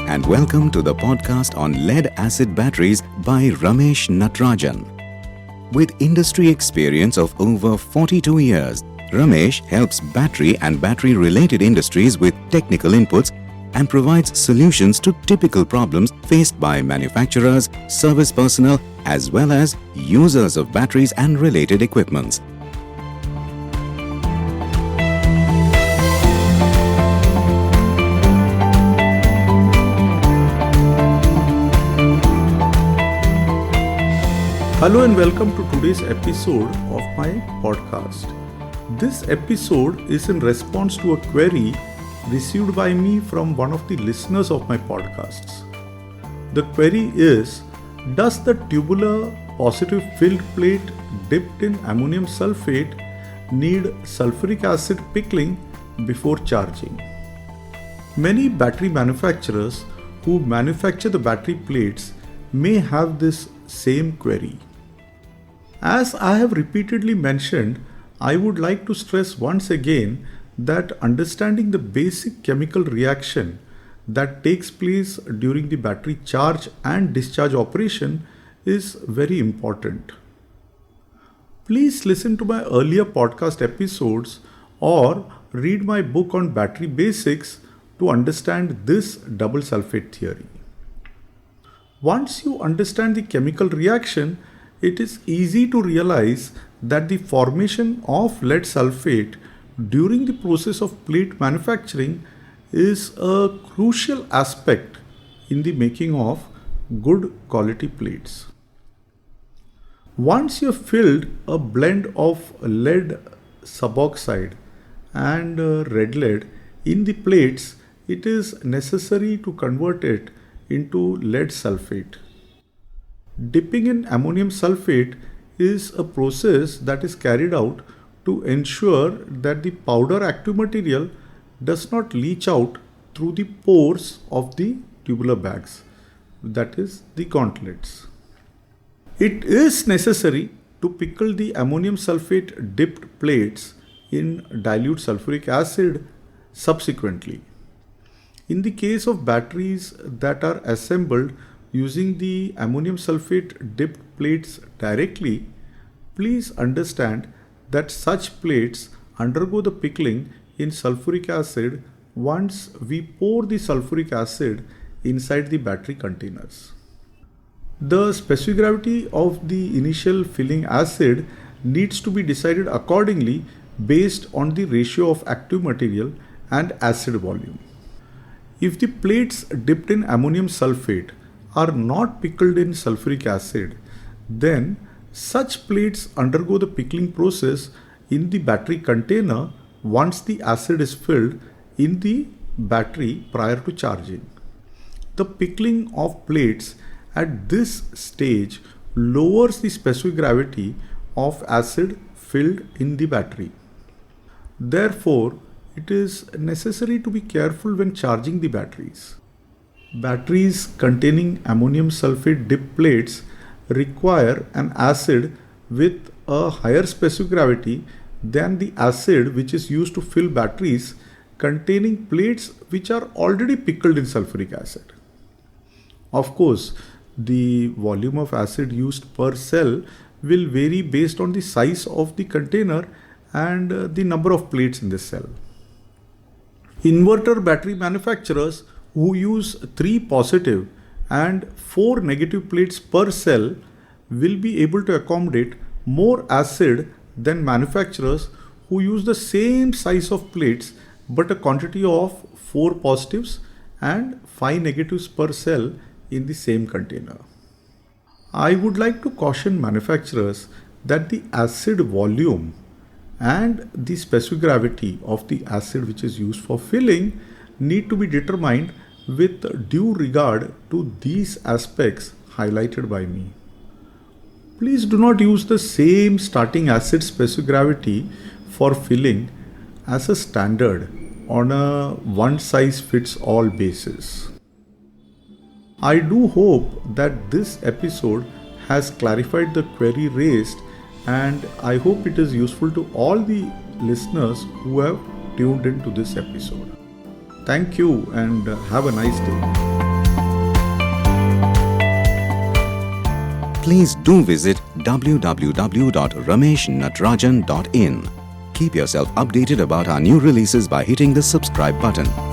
and welcome to the podcast on lead-acid batteries by Ramesh Natarajan. With industry experience of over 42 years, Ramesh helps battery and battery-related industries with technical inputs and provides solutions to typical problems faced by manufacturers, service personnel, as well as users of batteries and related equipments. Hello and welcome to today's episode of my podcast. This episode is in response to a query received by me from one of the listeners of my podcasts. The query is, does the tubular positive filled plate dipped in ammonium sulphate need sulphuric acid pickling before charging? Many battery manufacturers who manufacture the battery plates may have this same query. As I have repeatedly mentioned, I would like to stress once again that understanding the basic chemical reaction that takes place during the battery charge and discharge operation is very important. Please listen to my earlier podcast episodes or read my book on battery basics to understand this double sulfate theory. Once you understand the chemical reaction, it is easy to realize that the formation of lead sulphate during the process of plate manufacturing is a crucial aspect in the making of good quality plates. Once you have filled a blend of lead suboxide and red lead in the plates, it is necessary to convert it into lead sulphate. Dipping in ammonium sulphate is a process that is carried out to ensure that the powder active material does not leach out through the pores of the tubular bags, that is the gauntlets. It is necessary to pickle the ammonium sulphate dipped plates in dilute sulphuric acid subsequently. In the case of batteries that are assembled using the ammonium sulphate dipped plates directly, please understand that such plates undergo the pickling in sulphuric acid once we pour the sulphuric acid inside the battery containers. The specific gravity of the initial filling acid needs to be decided accordingly based on the ratio of active material and acid volume. If the plates dipped in ammonium sulphate are not pickled in sulphuric acid, then such plates undergo the pickling process in the battery container once the acid is filled in the battery prior to charging. The pickling of plates at this stage lowers the specific gravity of acid filled in the battery. Therefore, it is necessary to be careful when charging the batteries. Batteries containing ammonium sulphate dip plates require an acid with a higher specific gravity than the acid which is used to fill batteries containing plates which are already pickled in sulphuric acid. Of course, the volume of acid used per cell will vary based on the size of the container and the number of plates in the cell. Inverter battery manufacturers who use 3 positive and 4 negative plates per cell will be able to accommodate more acid than manufacturers who use the same size of plates but a quantity of 4 positives and 5 negatives per cell in the same container. I would like to caution manufacturers that the acid volume and the specific gravity of the acid which is used for filling need to be determined with due regard to these aspects highlighted by me. Please do not use the same starting acid specific gravity for filling as a standard on a one size fits all basis. I do hope that this episode has clarified the query raised, and I hope it is useful to all the listeners who have tuned into this episode. Thank you and have a nice day. please do visit www.rameshnatrajan.in. Keep yourself updated about our new releases by hitting the subscribe button.